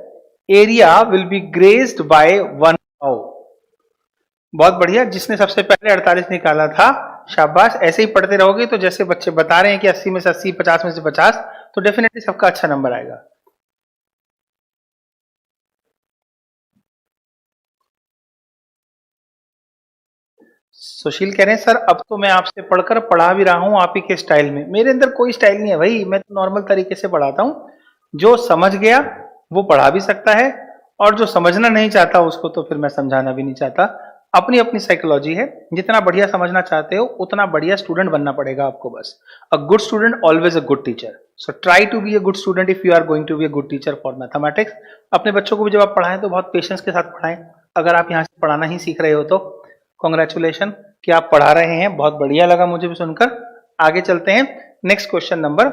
area will be grazed by one cow. बहुत बढ़िया, जिसने सबसे पहले 48 निकाला था शाबाश. ऐसे ही पढ़ते रहोगे तो जैसे बच्चे बता रहे हैं कि 80 में से 80, 50 में से 50, तो डेफिनेटली सबका अच्छा नंबर आएगा. सुशील कह रहे हैं सर अब तो मैं आपसे पढ़कर पढ़ा भी रहा हूं आप ही के स्टाइल में. मेरे अंदर कोई स्टाइल नहीं है भाई, मैं तो नॉर्मल तरीके से पढ़ाता हूं. जो समझ गया वो पढ़ा भी सकता है, और जो समझना नहीं चाहता उसको तो फिर मैं समझाना भी नहीं चाहता. अपनी अपनी साइकोलॉजी है. जितना बढ़िया समझना चाहते हो उतना बढ़िया स्टूडेंट बनना पड़ेगा आपको बस. A good student always a good teacher. So try to be a good student if you are going to be a good teacher for mathematics. अपने बच्चों को भी जब आप पढ़ाएं तो बहुत पेशेंस के साथ पढ़ाएं. अगर आप यहाँ से पढ़ाना ही सीख रहे हो तो कॉन्ग्रेचुलेशन कि आप पढ़ा रहे हैं. बहुत बढ़िया लगा मुझे भी सुनकर. आगे चलते हैं. नेक्स्ट क्वेश्चन नंबर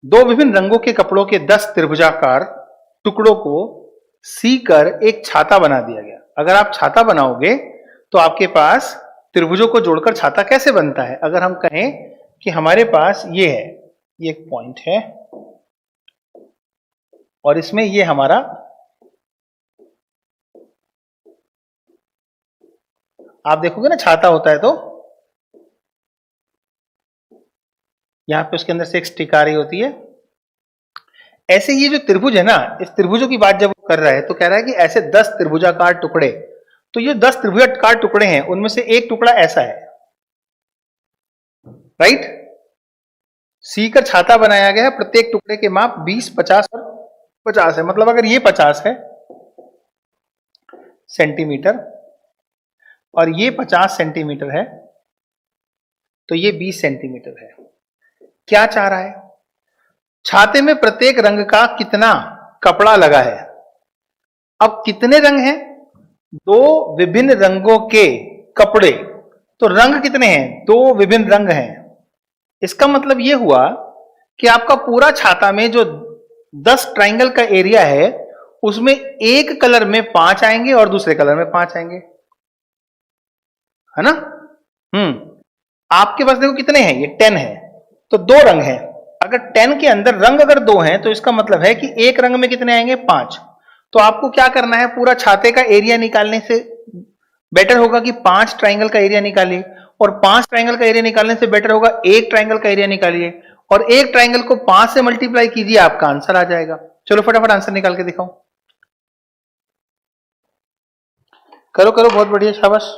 2 विभिन्न रंगों के कपड़ों के 10 त्रिभुजाकार टुकड़ों को सीकर एक छाता बना दिया गया. अगर आप छाता बनाओगे तो आपके पास त्रिभुजों को जोड़कर छाता कैसे बनता है. अगर हम कहें कि हमारे पास ये है, ये एक पॉइंट है और इसमें ये हमारा आप देखोगे ना छाता होता है तो यहां पे उसके अंदर से एक स्टिक आ रही होती है. ऐसे ये जो त्रिभुज है ना, इस त्रिभुजों की बात जब वो कर रहा है तो कह रहा है कि ऐसे 10 त्रिभुजाकार टुकड़े. तो ये 10 त्रिभुजाकार टुकड़े हैं, उनमें से एक टुकड़ा ऐसा है, राइट. सीकर छाता बनाया गया है. प्रत्येक टुकड़े के माप 20, 50 और 50 है. मतलब अगर ये 50 है सेंटीमीटर और ये 50 सेंटीमीटर है तो ये 20 सेंटीमीटर है. क्या चाह रहा है? छाते में प्रत्येक रंग का कितना कपड़ा लगा है. अब कितने रंग हैं? 2 विभिन्न रंगों के कपड़े. तो रंग कितने हैं? 2 विभिन्न रंग हैं. इसका मतलब यह हुआ कि आपका पूरा छाता में जो 10 ट्राइंगल का एरिया है उसमें एक कलर में 5 आएंगे और दूसरे कलर में 5 आएंगे, है ना. आपके पास देखो कितने हैं, ये 10 है तो 2 रंग हैं. अगर 10 के अंदर रंग अगर 2 हैं तो इसका मतलब है कि एक रंग में कितने आएंगे, 5. तो आपको क्या करना है, पूरा छाते का एरिया निकालने से बेटर होगा कि 5 ट्राइंगल का एरिया निकालिए, और 5 ट्राइंगल का एरिया निकालने से बेटर होगा 1 ट्राइंगल का एरिया निकालिए, और 1 ट्राइंगल को 5 से मल्टीप्लाई कीजिए, आपका आंसर आ जाएगा. चलो फटाफट आंसर निकाल के दिखाओ. करो करो, बहुत बढ़िया, शाबाश.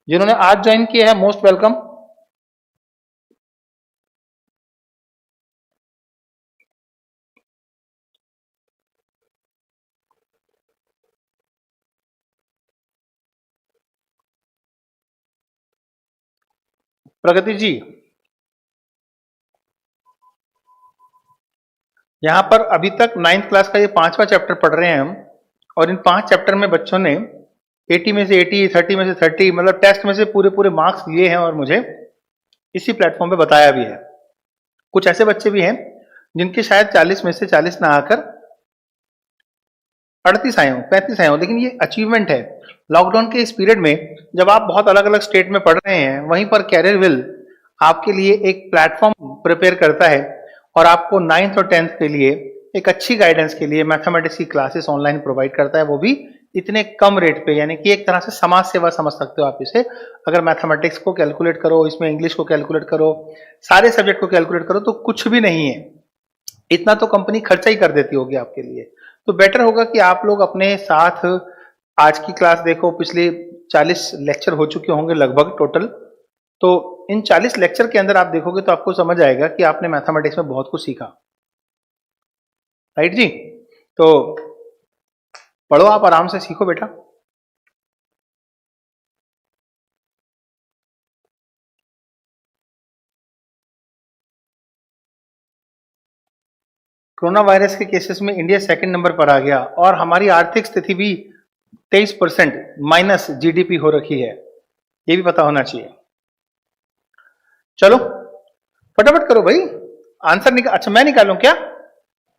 जिन्होंने आज ज्वाइन किया है मोस्ट वेलकम. प्रगति जी, यहां पर अभी तक 9th क्लास का ये 5वां चैप्टर पढ़ रहे हैं हम, और इन 5 चैप्टर में बच्चों ने 80 में से 80, 30 में से 30, मतलब टेस्ट में से पूरे पूरे मार्क्स लिए हैं और मुझे इसी प्लेटफॉर्म पे बताया भी है. कुछ ऐसे बच्चे भी हैं जिनके शायद 40 में से 40 ना आकर 38 आए हों, 35 आए हों, लेकिन ये अचीवमेंट है. लॉकडाउन के इस पीरियड में जब आप बहुत अलग अलग स्टेट में पढ़ रहे हैं, वहीं पर कैरियर विल आपके लिए एक प्लेटफॉर्म प्रिपेयर करता है और आपको 9th और 10th के लिए एक अच्छी गाइडेंस के लिए मैथमेटिक्स की क्लासेस ऑनलाइन प्रोवाइड करता है, वो भी इतने कम रेट पे, यानी कि एक तरह से समाज सेवा समझ सकते हो आप इसे। अगर मैथमेटिक्स को कैलकुलेट करो, इसमें इंग्लिश को कैलकुलेट करो, सारे सब्जेक्ट को कैलकुलेट करो, तो कुछ भी नहीं है। इतना तो कंपनी खर्चा ही कर देती होगी आपके लिए। तो बेटर होगा कि आप लोग अपने साथ आज की क्लास देखो, पिछले 40 लेक्चर हो चुके होंगे लगभग टोटल। तो इन 40 लेक्चर के अंदर आप देखोगे तो आपको समझ आएगा कि आपने मैथमेटिक्स में बहुत कुछ सीखा। राइट जी? तो पढ़ो, आप आराम से सीखो बेटा। कोरोना वायरस के केसेस में इंडिया सेकंड नंबर पर आ गया और हमारी आर्थिक स्थिति भी 23% माइनस जीडीपी हो रखी है, ये भी पता होना चाहिए। चलो फटाफट करो भाई, आंसर निकाल। अच्छा मैं निकालूं क्या?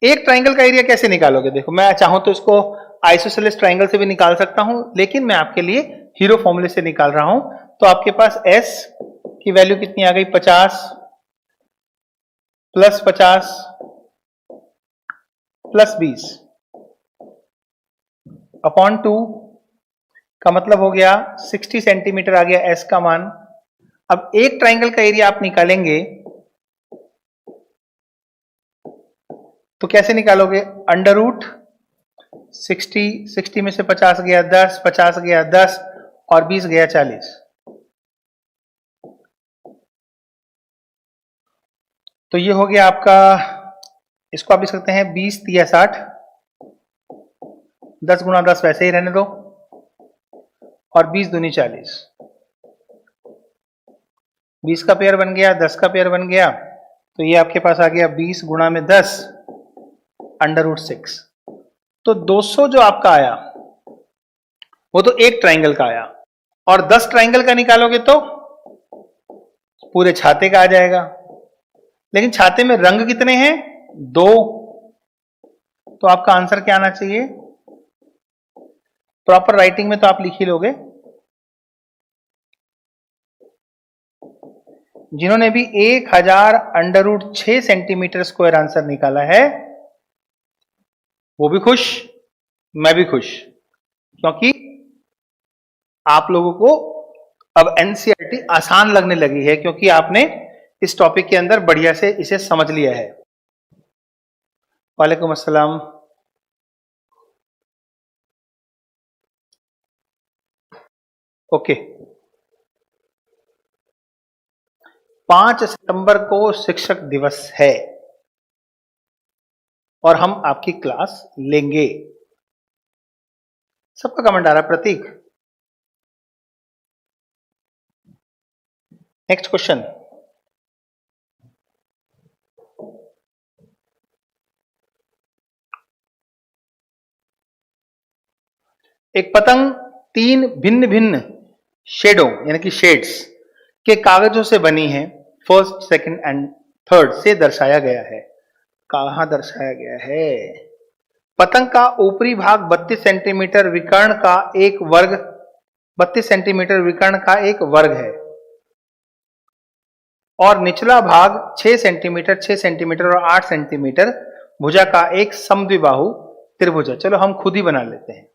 एक ट्राइंगल का एरिया कैसे निकालोगे? देखो मैं चाहूं तो इसको आइसोसेलेस ट्राइंगल से भी निकाल सकता हूं, लेकिन मैं आपके लिए हीरो फॉर्मूले से निकाल रहा हूं। तो आपके पास एस की वैल्यू कितनी आ गई? 50 प्लस 50 प्लस 20 अपॉन 2 का मतलब हो गया 60 सेंटीमीटर आ गया एस का मान। अब एक ट्राइंगल का एरिया आप निकालेंगे तो कैसे निकालोगे? अंडर रूट 60 में से 50 गया 10, 50 गया 10 और 20 गया 40। तो ये हो गया आपका, इसको आप लिख सकते हैं 20 तिया 60, 10 गुना 10 वैसे ही रहने दो, और 20 दूनी 40। 20 का पेयर बन गया, 10 का पेयर बन गया, तो ये आपके पास आ गया 20 गुणा में 10 अंडर रूट 6। तो 200 जो आपका आया वो तो एक ट्राइंगल का आया, और 10 ट्राइंगल का निकालोगे तो पूरे छाते का आ जाएगा। लेकिन छाते में रंग कितने हैं? 2। तो आपका आंसर क्या आना चाहिए? प्रॉपर राइटिंग में तो आप लिख ही लोगे। जिन्होंने भी 1000 under root 6 centimetre square answer निकाला है वो भी खुश, मैं भी खुश, क्योंकि आप लोगों को अब एनसीईआरटी आसान लगने लगी है, क्योंकि आपने इस टॉपिक के अंदर बढ़िया से इसे समझ लिया है। वालेकुम अस्सलाम। ओके, 5 सितंबर को शिक्षक दिवस है और हम आपकी क्लास लेंगे। सबका कमेंट आ रहा है प्रतीक। नेक्स्ट क्वेश्चन, एक पतंग 3 भिन्न भिन्न शेडों यानी कि शेड्स के कागजों से बनी है, फर्स्ट, सेकंड एंड थर्ड से दर्शाया गया है। कहां दर्शाया गया है? पतंग का ऊपरी भाग 32 सेंटीमीटर विकर्ण का एक वर्ग, 32 सेंटीमीटर विकर्ण का एक वर्ग है, और निचला भाग 6 सेंटीमीटर, 6 सेंटीमीटर और 8 सेंटीमीटर भुजा का एक समद्विबाहु त्रिभुज है। चलो हम खुद ही बना लेते हैं।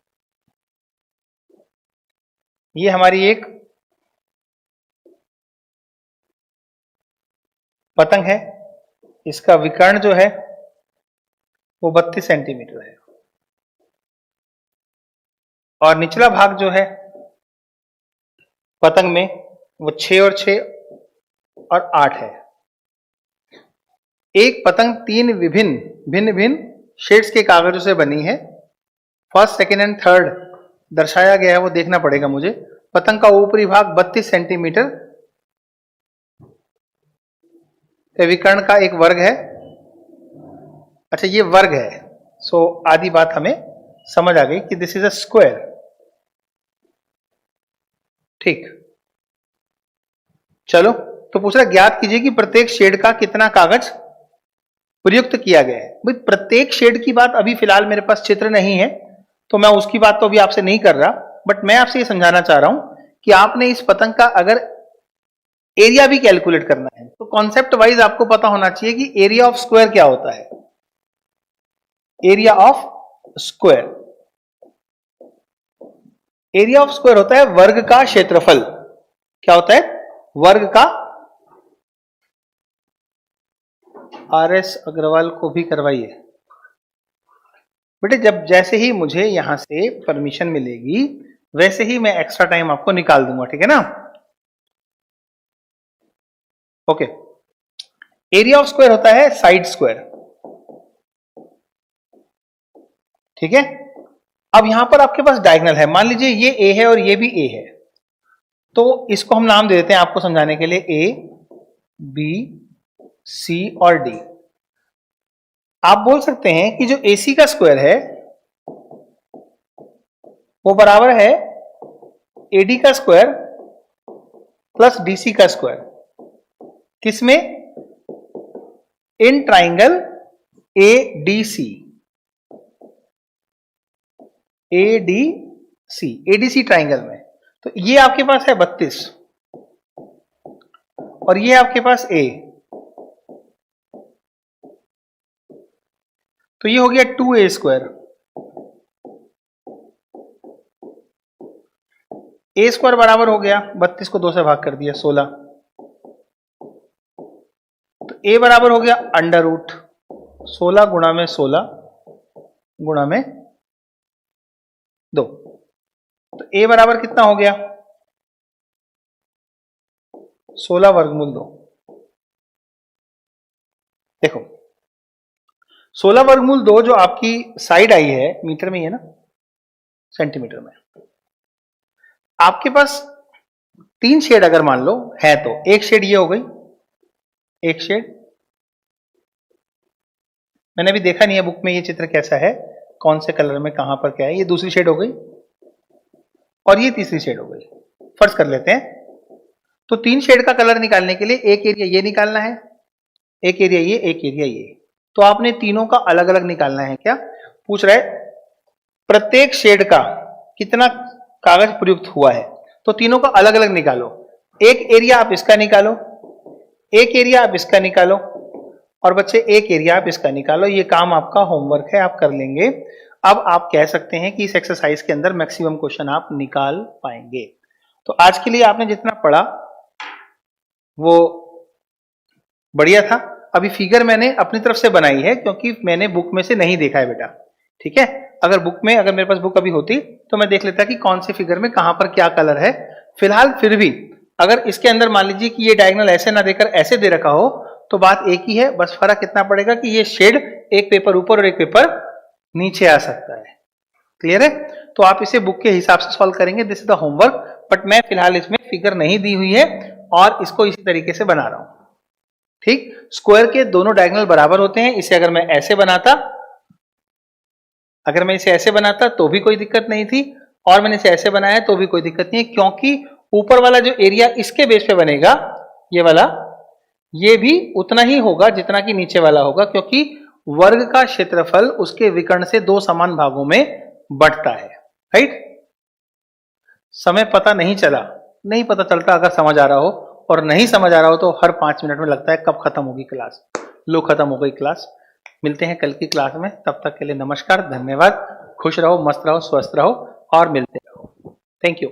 ये हमारी एक पतंग है, इसका विकर्ण जो है वो 32 सेंटीमीटर है, और निचला भाग जो है पतंग में वो 6 और 6 और 8 है। एक पतंग 3 भिन्न भिन्न शेड्स के कागजों से बनी है, फर्स्ट, सेकंड एंड थर्ड दर्शाया गया है, वो देखना पड़ेगा मुझे। पतंग का ऊपरी भाग 32 सेंटीमीटर के विकर्ण का एक वर्ग है। अच्छा ये वर्ग है, सो आधी बात हमें समझ आ गई कि दिस इज अ स्क्वायर। ठीक, चलो तो पूछ रहा ज्ञात कीजिए कि प्रत्येक शेड का कितना कागज प्रयुक्त किया गया है। भाई प्रत्येक शेड की बात अभी फिलहाल मेरे पास चित्र नहीं है, तो मैं उसकी बात तो अभी आपसे नहीं कर रहा, बट मैं आपसे ये समझाना चाह रहा हूं कि आपने इस पतंग का अगर एरिया भी कैलकुलेट करना है तो कॉन्सेप्ट वाइज आपको पता होना चाहिए कि एरिया ऑफ स्क्वायर क्या होता है। Area of square, area of square होता है वर्ग का क्षेत्रफल। क्या होता है? वर्ग का। RS अग्रवाल को भी करवाइए बेटे। जब जैसे ही मुझे यहां से परमिशन मिलेगी वैसे ही मैं एक्स्ट्रा टाइम आपको निकाल दूंगा, ठीक है ना? ओके। एरिया ऑफ स्क्वायर होता है साइड स्क्वायर, ठीक है? अब यहां पर आपके पास डायगोनल है, मान लीजिए ये A है और ये भी A है, तो इसको हम नाम दे देते हैं आपको समझाने के लिए A, B, C और D। आप बोल सकते हैं कि जो AC का स्क्वायर है वो बराबर है AD का स्क्वायर प्लस DC का स्क्वायर। किसमें? In triangle ADC। ADC triangle में। तो ये आपके पास है 32 और ये आपके पास A, तो ये हो गया 2A स्क्वायर। A स्क्वायर बराबर हो गया 32 को 2 से भाग कर दिया 16, तो A बराबर हो गया अंडर रूट 16 गुणा में 16 गुणा में 2। तो A बराबर कितना हो गया? 16 वर्गमूल 2। देखो 16 वर्गमूल 2 जो आपकी साइड आई है मीटर में ही है ना, सेंटीमीटर में। आपके पास 3 शेड अगर मान लो है तो एक शेड ये हो गई, एक शेड मैंने अभी देखा नहीं है बुक में ये चित्र कैसा है, कौन से कलर में कहां पर क्या है। ये दूसरी शेड हो गई और ये तीसरी शेड हो गई, फर्ज कर लेते हैं। तो 3 शेड का कलर निकालने के लिए एक एरिया ये निकालना है, एक एरिया ये, एक एरिया ये। तो आपने तीनों का अलग अलग निकालना है। क्या पूछ रहा है? प्रत्येक शेड का कितना कागज प्रयुक्त हुआ है, तो तीनों का अलग अलग निकालो। एक एरिया आप इसका निकालो, एक एरिया आप इसका निकालो और बच्चे एक एरिया आप इसका निकालो। ये काम आपका होमवर्क है, आप कर लेंगे। अब आप कह सकते हैं कि इस एक्सरसाइज के अंदर मैक्सिमम क्वेश्चन आप निकाल पाएंगे। तो आज के लिए आपने जितना पढ़ा वो बढ़िया था। अभी फिगर मैंने अपनी तरफ से बनाई है क्योंकि मैंने बुक में से नहीं देखा है बेटा, ठीक है? अगर मेरे पास बुक अभी होती तो मैं देख लेता कि कौन से फिगर में कहां पर क्या कलर है। फिलहाल फिर भी अगर इसके अंदर मान लीजिए कि ये डायगोनल ऐसे ना देकर ऐसे दे रखा हो तो बात एक ही है, बस फर्क कितना पड़ेगा कि ये शेड एक पेपर ऊपर और एक पेपर नीचे आ सकता है। क्लियर है? तो आप इसे बुक के हिसाब से सॉल्व करेंगे, this is the homework. But मैं फिलहाल इसमें फिगर नहीं दी हुई है और इसको इसी तरीके से बना रहा हूं, ठीक? स्क्वायर के दोनों डायगोनल बराबर होते हैं। इसे अगर मैं ऐसे बनाता तो भी कोई दिक्कत नहीं थी और मैंने इसे ऐसे बनाया तो भी कोई दिक्कत नहीं है, क्योंकि ऊपर वाला जो एरिया इसके बेस पे बनेगा ये वाला, ये भी उतना ही होगा जितना कि नीचे वाला होगा, क्योंकि वर्ग का क्षेत्रफल उसके विकर्ण से 2 समान भागों में बंटता है। राइट? समय पता नहीं चला, नहीं पता चलता अगर समझ आ रहा हो, और नहीं समझ आ रहा हो तो हर 5 मिनट में लगता है कब खत्म होगी क्लास। लो खत्म हो गई क्लास। मिलते हैं कल की क्लास में, तब तक के लिए नमस्कार, धन्यवाद। खुश रहो, मस्त रहो, स्वस्थ रहो और मिलते रहो। Thank you.